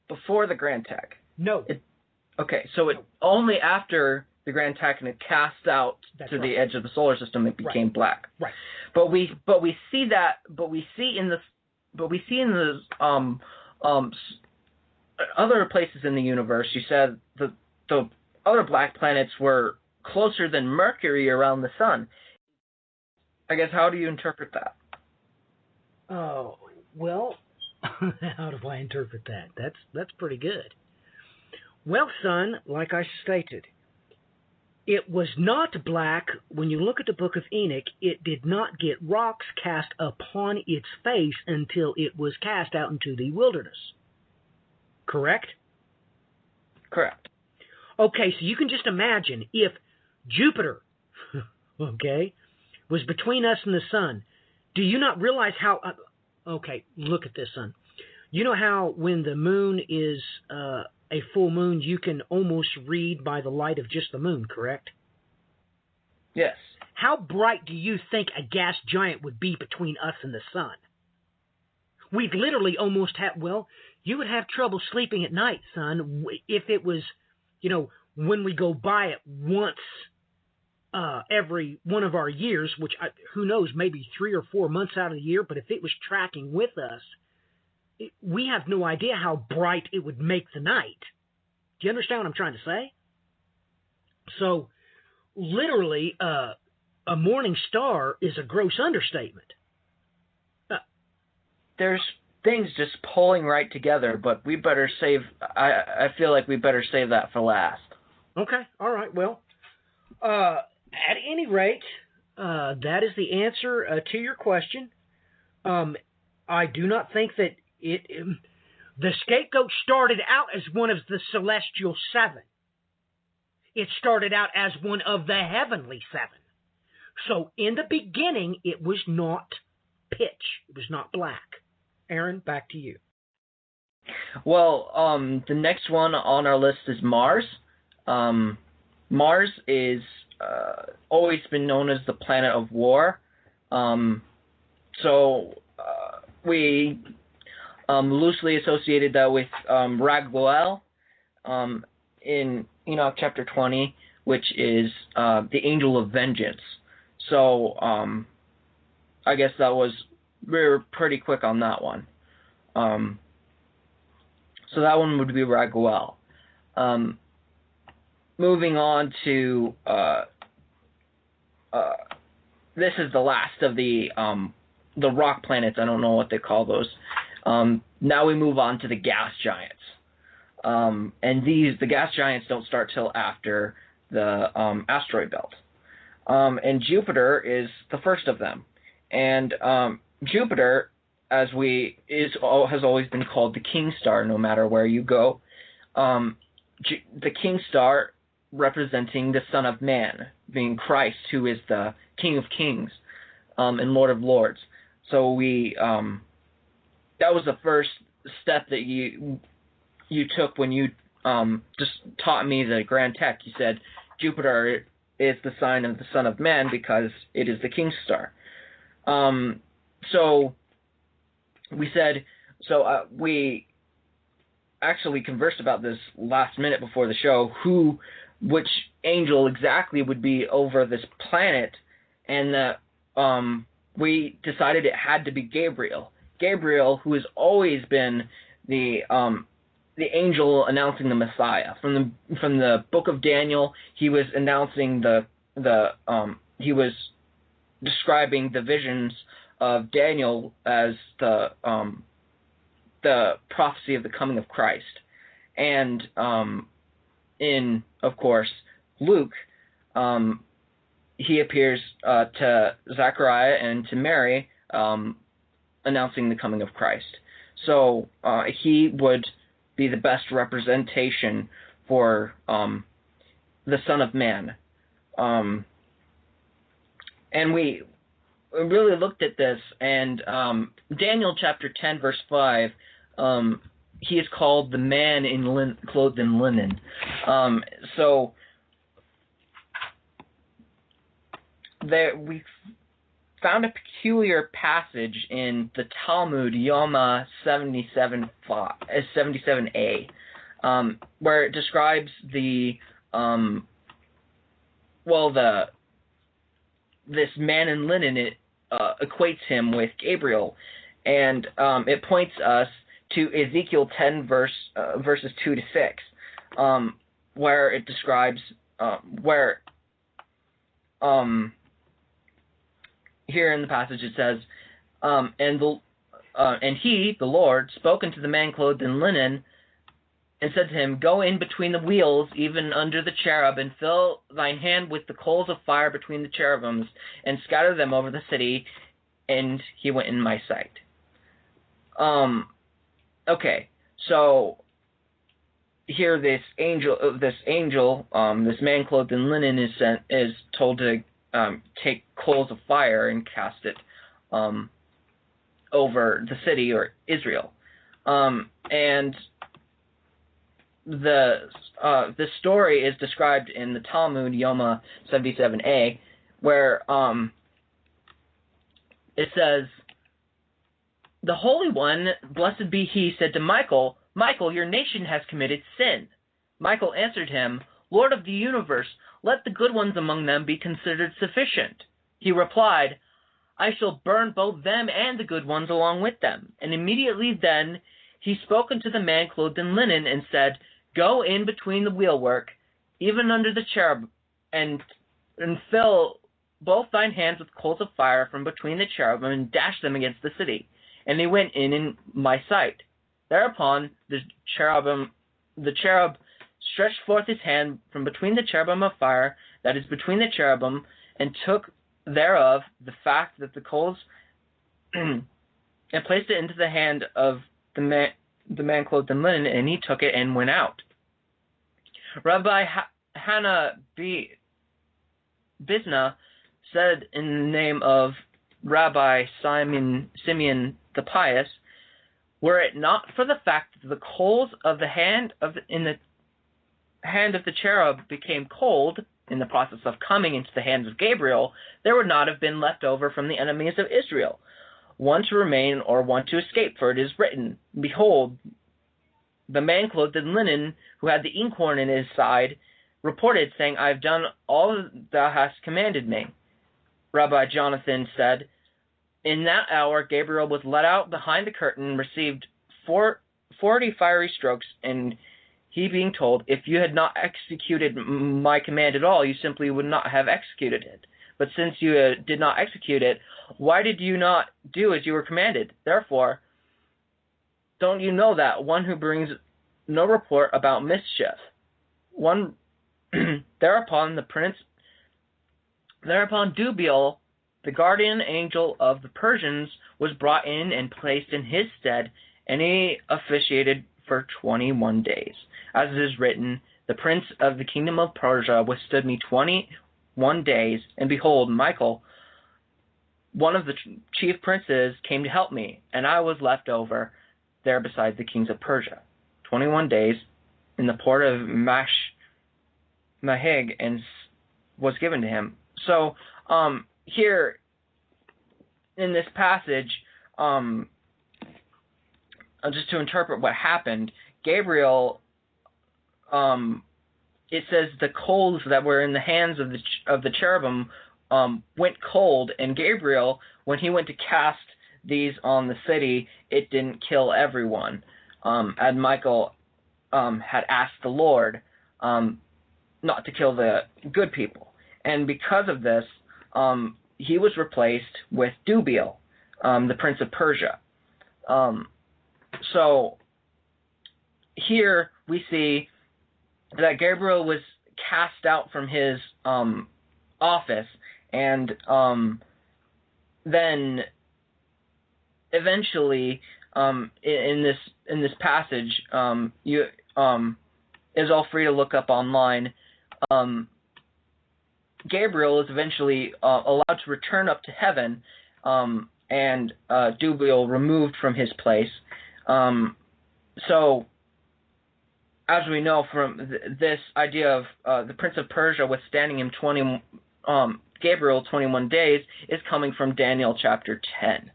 before the Grand Tack? No. Only after the Grand Tack had cast out to the edge of the solar system, it became black. Right. But we see in the other places in the universe. You said the other black planets were closer than Mercury around the sun. I guess, how do you interpret that? Oh, well, how do I interpret that? That's pretty good. Well, son, like I stated, it was not black. When you look at the Book of Enoch, it did not get rocks cast upon its face until it was cast out into the wilderness. Correct? Correct. Okay, so you can just imagine if Jupiter, okay, was between us and the sun. Do you not realize how... okay, look at this, son. You know how when the moon is a full moon, you can almost read by the light of just the moon, correct? Yes. How bright do you think a gas giant would be between us and the sun? We'd literally almost have... Well, you would have trouble sleeping at night, son, if it was, when we go by it once every one of our years, which who knows, maybe 3 or 4 months out of the year, but if it was tracking with us, we have no idea how bright it would make the night. Do you understand what I'm trying to say? So, literally, a morning star is a gross understatement. There's things just pulling right together, but we better save... I feel like we better save that for last. Okay, all right, well... at any rate, that is the answer to your question. I do not think that the scapegoat started out as one of the celestial seven. It started out as one of the heavenly seven. So in the beginning, it was not pitch. It was not black. Aaron, back to you. Well, the next one on our list is Mars. Mars is always been known as the planet of war. We loosely associated that with Raguel in Enoch chapter 20, which is the angel of vengeance. So I guess we were pretty quick on that one. So that one would be Raguel. Moving on to this is the last of the rock planets. I don't know what they call those. Now we move on to the gas giants. And the gas giants don't start till after the asteroid belt. And Jupiter is the first of them. And Jupiter, has always been called the king star, no matter where you go. The king star representing the Son of Man, being Christ, who is the King of Kings. and Lord of Lords. So we that was the first step that you took when you just taught me the grand tech. You said Jupiter is the sign of the Son of Man because it is the King's star. So we said, we actually conversed about this last minute before the show, which angel exactly would be over this planet, and that we decided it had to be Gabriel. Gabriel, who has always been the angel announcing the Messiah. From the book of Daniel, he was announcing he was describing the visions of Daniel as the prophecy of the coming of Christ. And in, of course, Luke, he appears to Zechariah and to Mary, announcing the coming of Christ. So he would be the best representation for the Son of Man. And we really looked at this, and Daniel chapter 10, verse 5, he is called the man clothed in linen. So there we found a peculiar passage in the Talmud, Yoma 77a, where it describes this man in linen. It equates him with Gabriel, and it points us to Ezekiel 10 verses 2 to 6, where it describes here in the passage it says, and he, the Lord, spoke unto the man clothed in linen, and said to him, Go in between the wheels, even under the cherub, and fill thine hand with the coals of fire between the cherubims, and scatter them over the city. And he went in my sight. Okay, so here this man clothed in linen is told to take coals of fire and cast it over the city or Israel, and the story is described in the Talmud, Yoma 77a, where it says, The Holy One, blessed be he, said to Michael, Michael, your nation has committed sin. Michael answered him, Lord of the universe, let the good ones among them be considered sufficient. He replied, I shall burn both them and the good ones along with them. And immediately then he spoke unto the man clothed in linen, and said, Go in between the wheelwork, even under the cherub, and fill both thine hands with coals of fire from between the cherubim, and dash them against the city. And he went in my sight. Thereupon the cherub stretched forth his hand from between the cherubim of fire that is between the cherubim, and took thereof the fact that the coals, and placed it into the hand of the man clothed in linen, and he took it and went out. Rabbi Hannah Bizna said in the name of Rabbi Simeon the Pious, were it not for the fact that the coals of the hand in the hand of the cherub became cold in the process of coming into the hands of Gabriel, there would not have been left over from the enemies of Israel one to remain or one to escape, for it is written, Behold, the man clothed in linen, who had the inkhorn in his side, reported, saying, I have done all thou hast commanded me. Rabbi Jonathan said, In that hour Gabriel was let out behind the curtain, and received 40 fiery strokes, and he being told, If you had not executed my command at all, you simply would not have executed it. But since you did not execute it, why did you not do as you were commanded? Therefore, don't you know that one who brings no report about mischief? Thereupon Dubiel, the guardian angel of the Persians, was brought in and placed in his stead, and he officiated for 21 days. As it is written, The prince of the kingdom of Persia withstood me 21 days, and behold, Michael, one of the chief princes came to help me, and I was left over there beside the kings of Persia. 21 days in the port of Mahig and was given to him. So here in this passage, just to interpret what happened, Gabriel, it says the coals that were in the hands of the cherubim went cold, and Gabriel, when he went to cast these on the city, it didn't kill everyone. And Michael had asked the Lord not to kill the good people. And because of this, he was replaced with Dubiel, the prince of Persia. So here we see that Gabriel was cast out from his office, and then eventually in this passage, you is all free to look up online. Gabriel is eventually allowed to return up to heaven, and Dubiel removed from his place. So, as we know from this idea of the Prince of Persia withstanding him Gabriel 21 days is coming from Daniel chapter 10,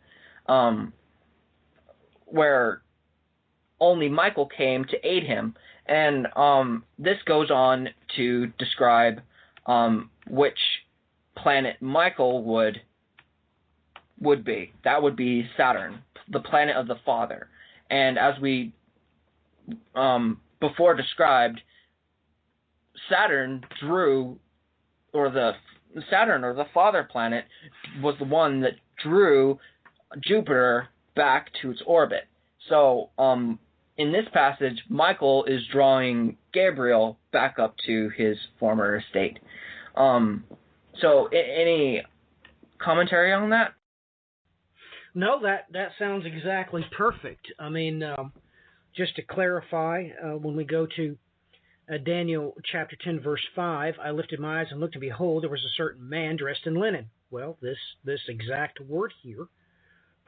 where only Michael came to aid him. And this goes on to describe which planet Michael would be. That would be Saturn, the planet of the Father. And as we before described, Saturn or the father planet was the one that drew Jupiter back to its orbit. So in this passage, Michael is drawing Gabriel back up to his former estate. So any commentary on that? No, that sounds exactly perfect. I mean, just to clarify, when we go to Daniel chapter 10, verse 5, I lifted my eyes and looked, and behold, there was a certain man dressed in linen. Well, this exact word here,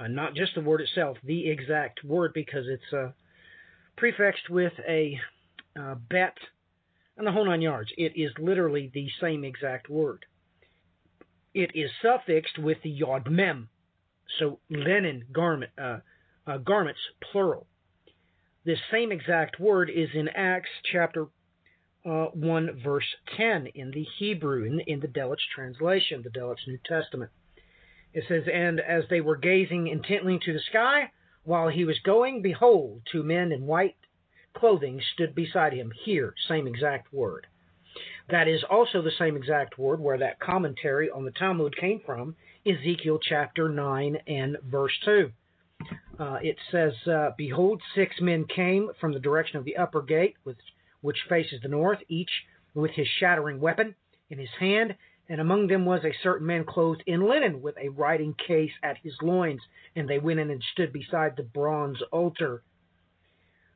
not just the word itself, the exact word, because it's prefixed with a bet and the whole 9 yards. It is literally the same exact word. It is suffixed with the yod mem, so linen garments, plural. This same exact word is in Acts chapter 1, verse 10 in the Hebrew, in the Delitzsch translation, the Delitzsch New Testament. It says, "And as they were gazing intently into the sky, while he was going, behold, 2 men in white clothing stood beside him." Here, same exact word. That is also the same exact word where that commentary on the Talmud came from, Ezekiel chapter 9 and verse 2. It says, "Behold, 6 men came from the direction of the upper gate, which faces the north, each with his shattering weapon in his hand. And among them was a certain man clothed in linen, with a writing case at his loins. And they went in and stood beside the bronze altar.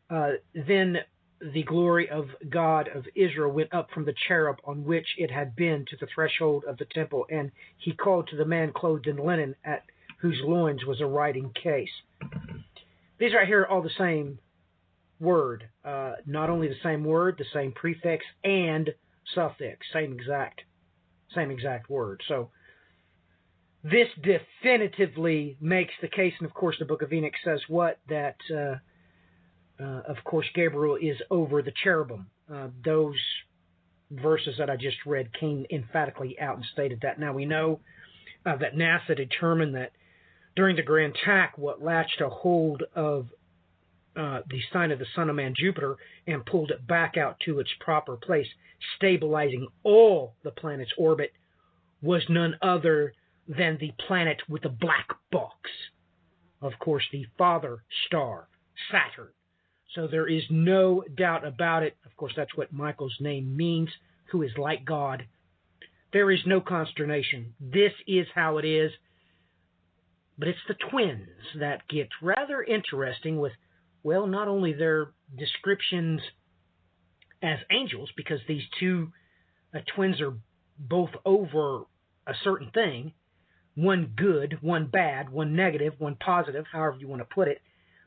Then the glory of God of Israel went up from the cherub on which it had been to the threshold of the temple. And he called to the man clothed in linen, at whose loins was a writing case." These right here are all the same word. Not only the same word, the same prefix and suffix. Same exact word. So this definitively makes the case, and of course the book of Enoch says what? That, of course, Gabriel is over the cherubim. Those verses that I just read came emphatically out and stated that. Now we know that NASA determined that during the Grand Tack, what latched a hold of the sign of the Son of Man, Jupiter, and pulled it back out to its proper place, stabilizing all the planet's orbit, was none other than the planet with the black box. Of course, the father star, Saturn. So there is no doubt about it. Of course, that's what Michael's name means, who is like God. There is no consternation. This is how it is. But it's the twins that get rather interesting with, well, not only their descriptions as angels, because these two twins are both over a certain thing, one good, one bad, one negative, one positive, however you want to put it.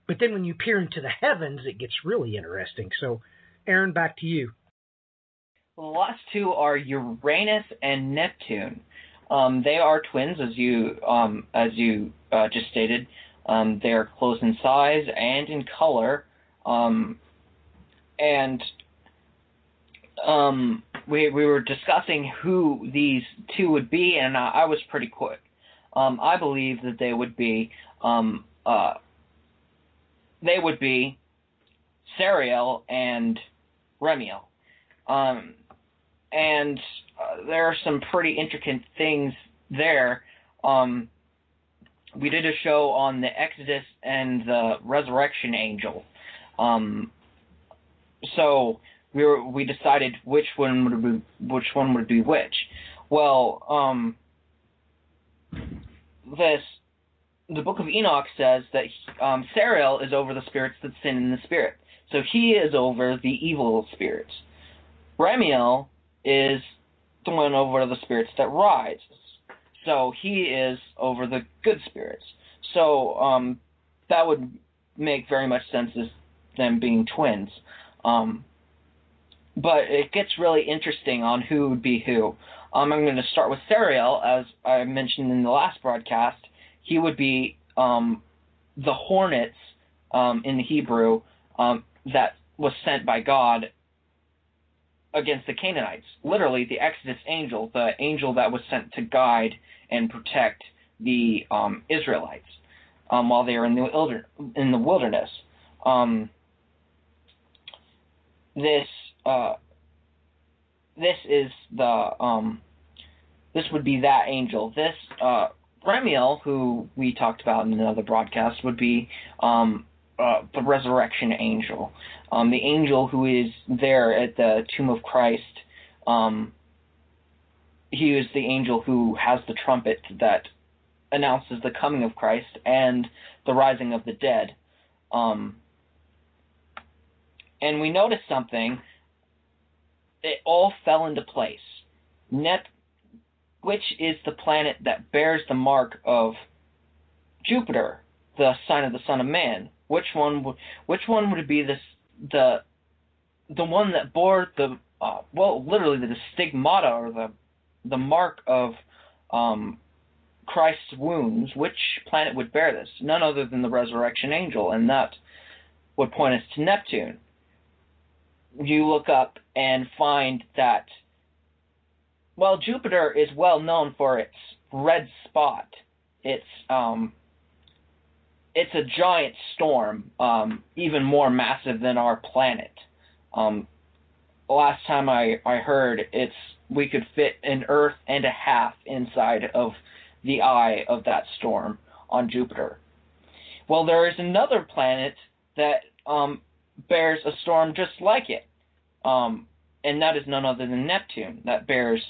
But then when you peer into the heavens, it gets really interesting. So, Aaron, back to you. Well, the last two are Uranus and Neptune. They are twins, as you just stated. They are close in size and in color. We were discussing who these two would be, and I was pretty quick. I believe that they would be Sariel and Remiel. There are some pretty intricate things there. We did a show on the Exodus and the Resurrection Angel. So we decided which one would be which. Well, the Book of Enoch says that Sariel is over the spirits that sin in the spirit. So he is over the evil spirits. Remiel is the one over the spirits that rise. So he is over the good spirits. So that would make very much sense as them being twins. But it gets really interesting on who would be who. I'm going to start with Sariel, as I mentioned in the last broadcast. He would be the hornets in the Hebrew that was sent by God against the Canaanites. Literally, the Exodus angel, the angel that was sent to guide and protect the Israelites while they were in the wilderness. This would be that angel. This Remiel, who we talked about in another broadcast, would be the resurrection angel, the angel who is there at the tomb of Christ. He is the angel who has the trumpet that announces the coming of Christ and the rising of the dead. And we noticed something. It all fell into place. Which is the planet that bears the mark of Jupiter, the sign of the Son of Man? Which one would be the one that bore the literally the stigmata, or the mark of Christ's wounds? Which planet would bear this? None other than the resurrection angel, and that would point us to Neptune. You look up and find that, well, Jupiter is well known for its red spot. It's a giant storm, even more massive than our planet. Last time I heard, we could fit an Earth and a half inside of the eye of that storm on Jupiter. Well, there is another planet that bears a storm just like it, and that is none other than Neptune, that bears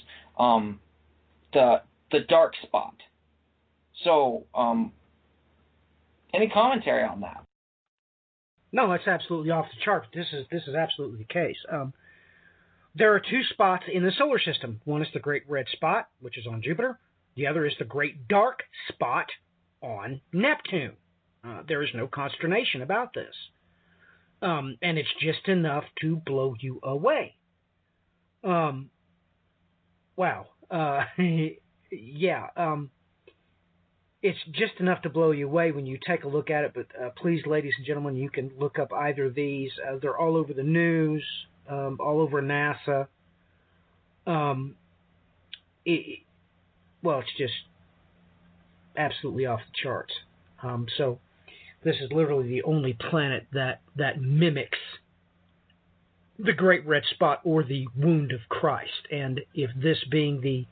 the dark spot. So, any commentary on that? No, that's absolutely off the chart. This is absolutely the case. There are two spots in the solar system. One is the Great Red Spot, which is on Jupiter. The other is the Great Dark Spot on Neptune. There is no consternation about this. And it's just enough to blow you away. Wow. Yeah. It's just enough to blow you away when you take a look at it. But please, ladies and gentlemen, you can look up either of these. They're all over the news, all over NASA. It's just absolutely off the charts. So this is literally the only planet that mimics the Great Red Spot or the Wound of Christ. And if this being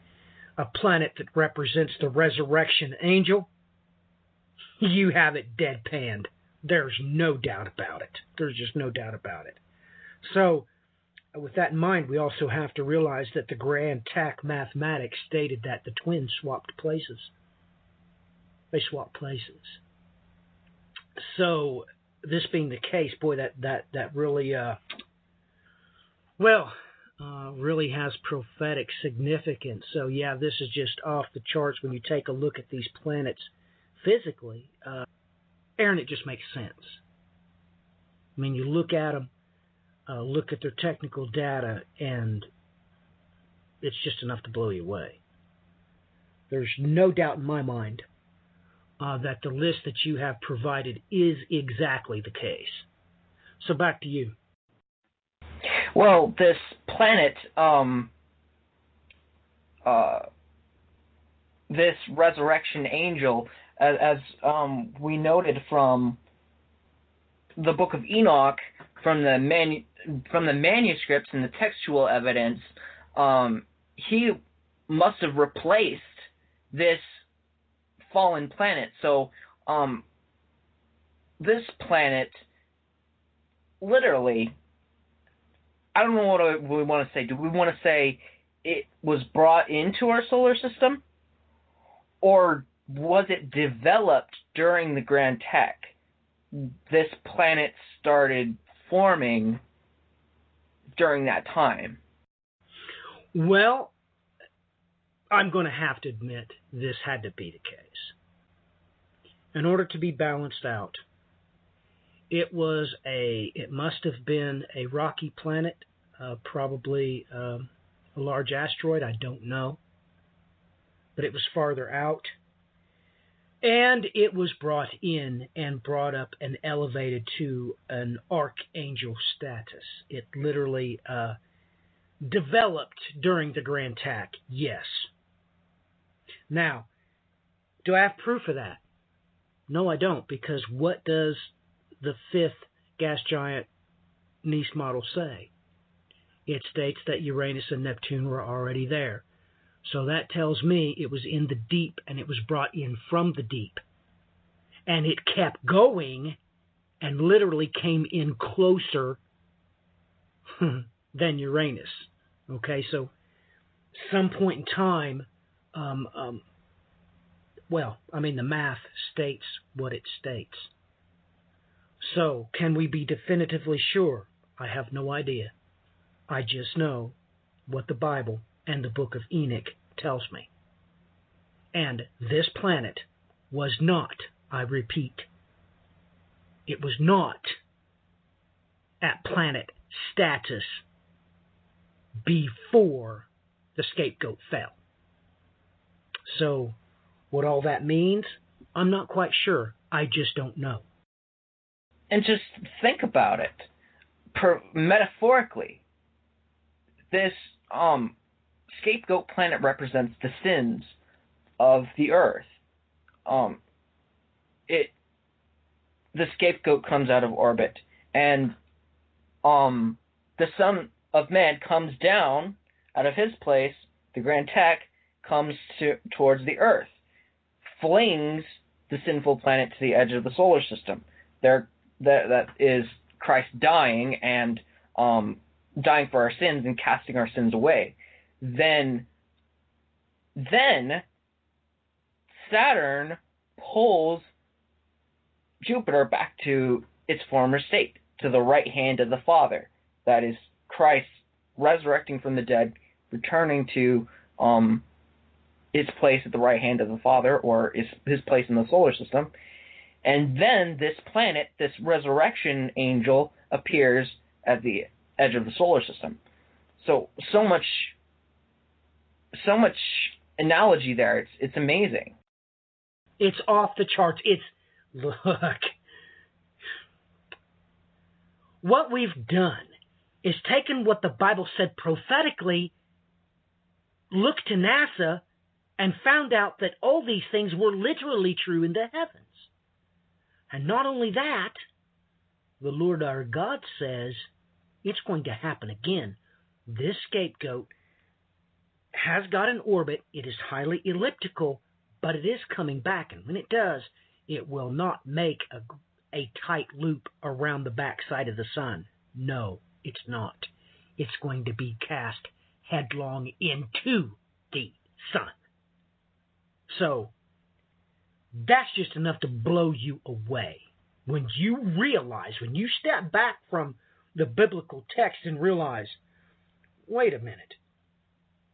a planet that represents the resurrection angel, you have it deadpanned. There's no doubt about it. There's just no doubt about it. So, with that in mind, we also have to realize that the Grand Tack Mathematics stated that the twins swapped places. They swapped places. So, this being the case, boy, that really, really has prophetic significance. So, yeah, this is just off the charts when you take a look at these planets physically. Aaron, it just makes sense. I mean, you look at them, look at their technical data, and it's just enough to blow you away. There's no doubt in my mind that the list that you have provided is exactly the case. So back to you. Well, this planet, this resurrection angel, as we noted from the Book of Enoch, from the manuscripts and the textual evidence, he must have replaced this fallen planet. So, this planet, literally, I don't know what we want to say. Do we want to say it was brought into our solar system? Or was it developed during the Grand Tech? This planet started forming during that time. Well, I'm going to have to admit this had to be the case. In order to be balanced out, it must have been a rocky planet, probably a large asteroid, I don't know. But it was farther out. And it was brought in and brought up and elevated to an archangel status. It literally developed during the Grand Tech, yes. Now, do I have proof of that? No, I don't, because what does the fifth gas giant Nice model say? It states that Uranus and Neptune were already there. So that tells me it was in the deep and it was brought in from the deep. And it kept going and literally came in closer than Uranus. Okay, so some point in time, the math states what it states. So can we be definitively sure? I have no idea. I just know what the Bible and the Book of Enoch tells me. And this planet was not, I repeat, it was not at planet status before the scapegoat fell. So what all that means, I'm not quite sure. I just don't know. And just think about it. Metaphorically, this scapegoat planet represents the sins of the earth. The scapegoat comes out of orbit, and the Son of Man comes down out of his place. The Grand Tech comes towards the earth, flings the sinful planet to the edge of the solar system. That is Christ dying and dying for our sins and casting our sins away. Then Saturn pulls Jupiter back to its former state, to the right hand of the Father. That is Christ resurrecting from the dead, returning to its place at the right hand of the Father, or his place in the solar system. And then this planet, this resurrection angel, appears at the edge of the solar system. So much analogy there. It's amazing. It's off the charts. Look. What we've done is taken what the Bible said prophetically, looked to NASA, and found out that all these things were literally true in the heavens. And not only that, the Lord our God says it's going to happen again. This scapegoat has got an orbit. It is highly elliptical, but it is coming back. And when it does, it will not make a tight loop around the backside of the sun. No, it's not. It's going to be cast headlong into the sun. So, that's just enough to blow you away. When you step back from the biblical text and realize wait a minute.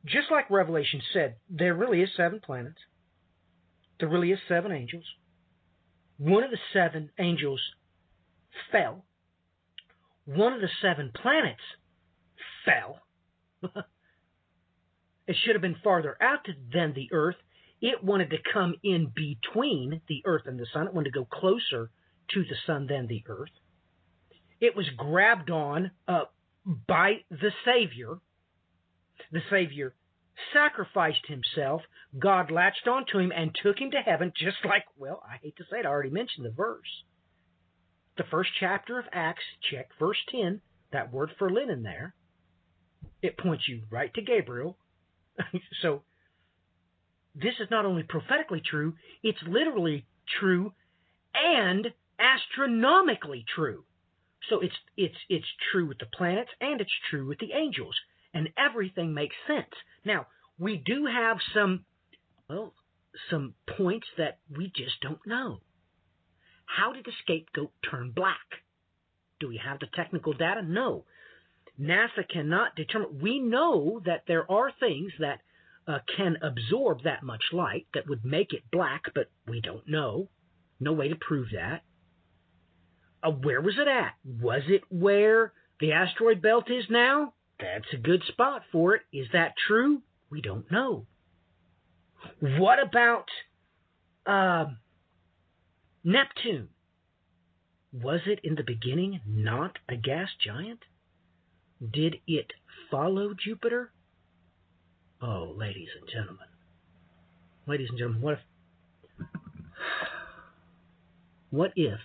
Just like Revelation said, there really is 7 planets. There really is 7 angels. One of the 7 angels fell. One of the 7 planets fell. It should have been farther out than the Earth. It wanted to come in between the Earth and the Sun. It wanted to go closer to the Sun than the Earth. It was grabbed on by the Savior. The Savior sacrificed himself. God latched onto him and took him to heaven, just like, well, I hate to say it, I already mentioned the verse. The first chapter of Acts, check verse 10, that word for linen there. It points you right to Gabriel. So this is not only prophetically true, it's literally true and astronomically true. So it's true with the planets and it's true with the angels, and everything makes sense. Now, we do have some points that we just don't know. How did the scapegoat turn black? Do we have the technical data? No. NASA cannot determine. We know that there are things that can absorb that much light that would make it black, but we don't know. No way to prove that. Where was it at? Was it where the asteroid belt is now? That's a good spot for it. Is that true? We don't know. What about Neptune? Was it in the beginning not a gas giant? Did it follow Jupiter? Oh, ladies and gentlemen, what if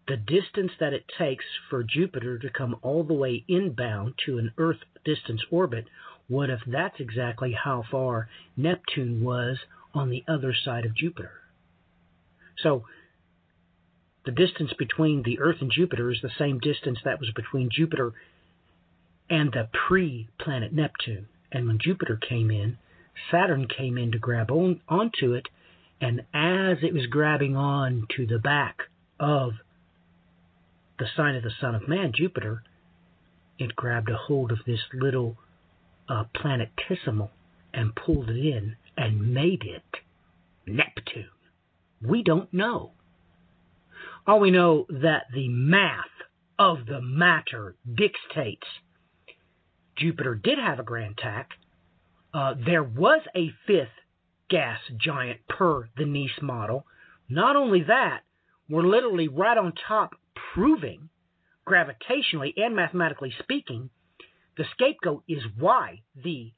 the distance that it takes for Jupiter to come all the way inbound to an Earth distance orbit, what if that's exactly how far Neptune was on the other side of Jupiter? So the distance between the Earth and Jupiter is the same distance that was between Jupiter and the pre-planet Neptune. And when Jupiter came in, Saturn came in to grab onto it, and as it was grabbing on to the back of the sign of the Son of Man, Jupiter, it grabbed a hold of this little planetesimal and pulled it in and made it Neptune. We don't know. All we know that the math of the matter dictates Jupiter did have a grand tack. There was a 5th gas giant per the Nice model. Not only that, we're literally right on top proving, gravitationally and mathematically speaking, the scapegoat is why the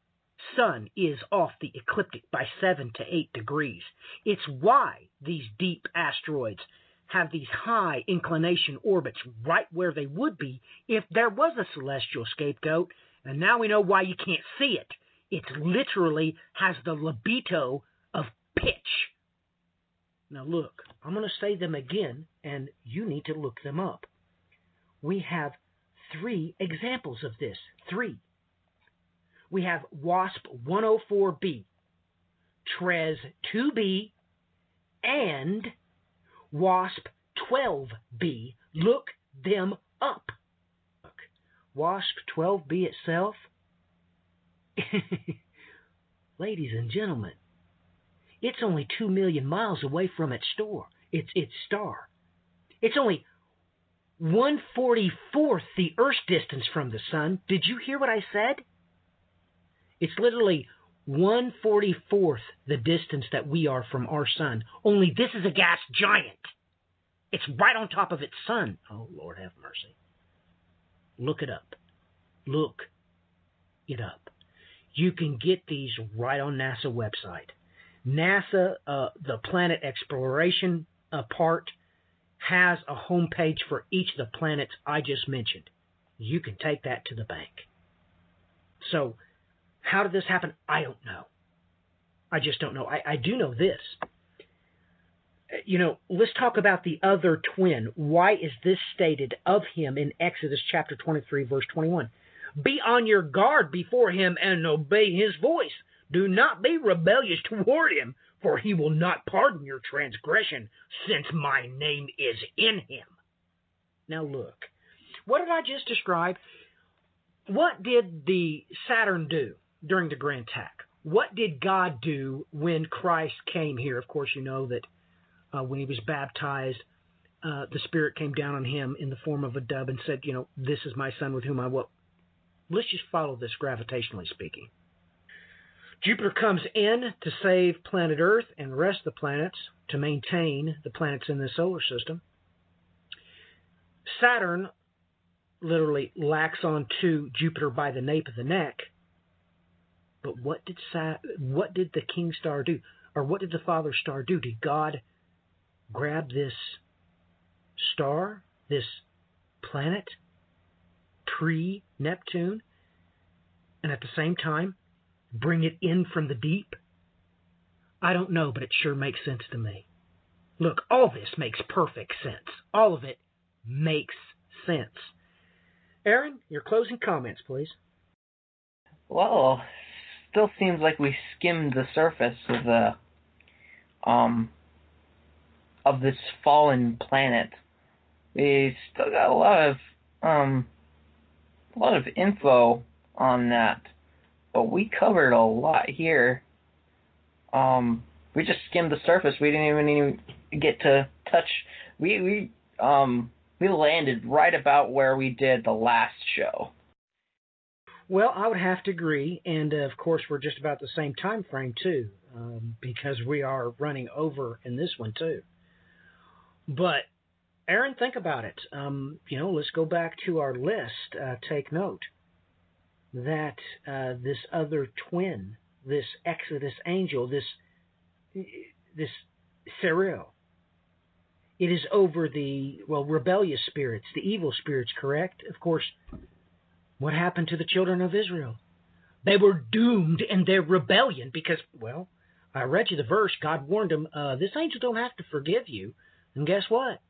Sun is off the ecliptic by 7 to 8 degrees. It's why these deep asteroids have these high inclination orbits right where they would be if there was a celestial scapegoat. And now we know why you can't see it. It literally has the libido of pitch. Now look, I'm going to say them again, and you need to look them up. We have 3 examples of this. 3. We have WASP 104b, TRES 2b, and WASP 12b. Look them up. WASP 12b itself, ladies and gentlemen, it's only 2 million miles away from its star. It's only 1/44th the Earth's distance from the Sun. Did you hear what I said? It's literally 1/44th the distance that we are from our Sun. Only this is a gas giant. It's right on top of its Sun. Oh, Lord have mercy. Look it up. Look it up. You can get these right on NASA website. NASA, the planet exploration part, has a homepage for each of the planets I just mentioned. You can take that to the bank. So, how did this happen? I don't know. I just don't know. I do know this. Let's talk about the other twin. Why is this stated of him in Exodus chapter 23, verse 21? Be on your guard before him and obey his voice. Do not be rebellious toward him, for he will not pardon your transgression, since my name is in him. Now look, what did I just describe? What did the Saturn do during the Grand Tack? What did God do when Christ came here? Of course, you know that when he was baptized, the Spirit came down on him in the form of a dove and said, this is my Son with whom I will. Let's just follow this gravitationally speaking. Jupiter comes in to save planet Earth and the rest of the planets, to maintain the planets in the solar system. Saturn literally lacks onto Jupiter by the nape of the neck. But what did the King Star do? Or what did the Father Star do? Did God grab this star, this planet, pre-Neptune, and at the same time bring it in from the deep? I don't know, but it sure makes sense to me. Look, all this makes perfect sense. All of it makes sense. Aaron, your closing comments, please. Well, still seems like we skimmed the surface of this fallen planet. We still got a lot of info on that, but we covered a lot here. We just skimmed the surface. We didn't even get to touch. We landed right about where we did the last show. Well, I would have to agree, and of course we're just about the same time frame too, because we are running over in this one too. But Aaron, think about it. Let's go back to our list. Take note that this other twin, this Exodus angel, this Sariel, it is over the rebellious spirits, the evil spirits. Correct? Of course. What happened to the children of Israel? They were doomed in their rebellion because, I read you the verse. God warned them, this angel don't have to forgive you. And guess what?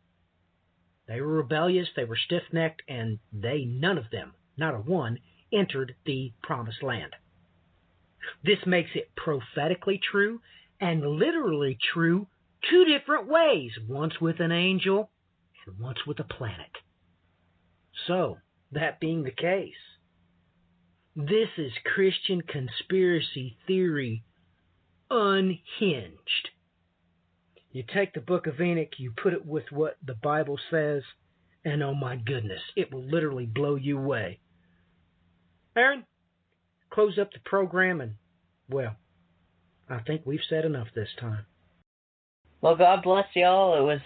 They were rebellious, they were stiff-necked, and none of them, not a one, entered the promised land. This makes it prophetically true and literally true two different ways, once with an angel and once with a planet. So, that being the case, this is Christian conspiracy theory unhinged. You take the Book of Enoch, you put it with what the Bible says, and oh my goodness, it will literally blow you away. Aaron, close up the program, and, I think we've said enough this time. Well, God bless y'all. It was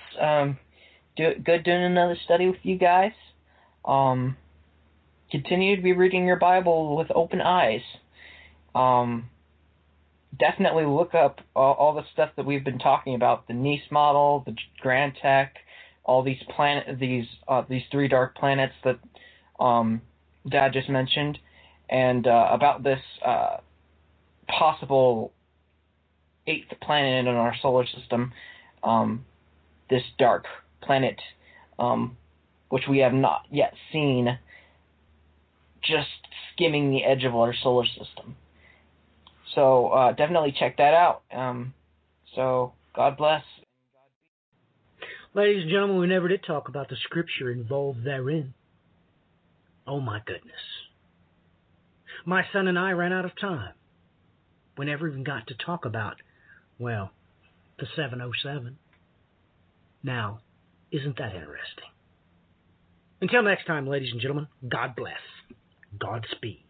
good doing another study with you guys. Continue to be reading your Bible with open eyes. Definitely look up all the stuff that we've been talking about: the Nice model, the Grand Tech, all these these three dark planets that Dad just mentioned, and about this possible eighth planet in our solar system, this dark planet, which we have not yet seen, just skimming the edge of our solar system. So definitely check that out. So God bless. Ladies and gentlemen, we never did talk about the scripture involved therein. Oh my goodness. My son and I ran out of time. We never even got to talk about, the 707. Now, isn't that interesting? Until next time, ladies and gentlemen, God bless. Godspeed.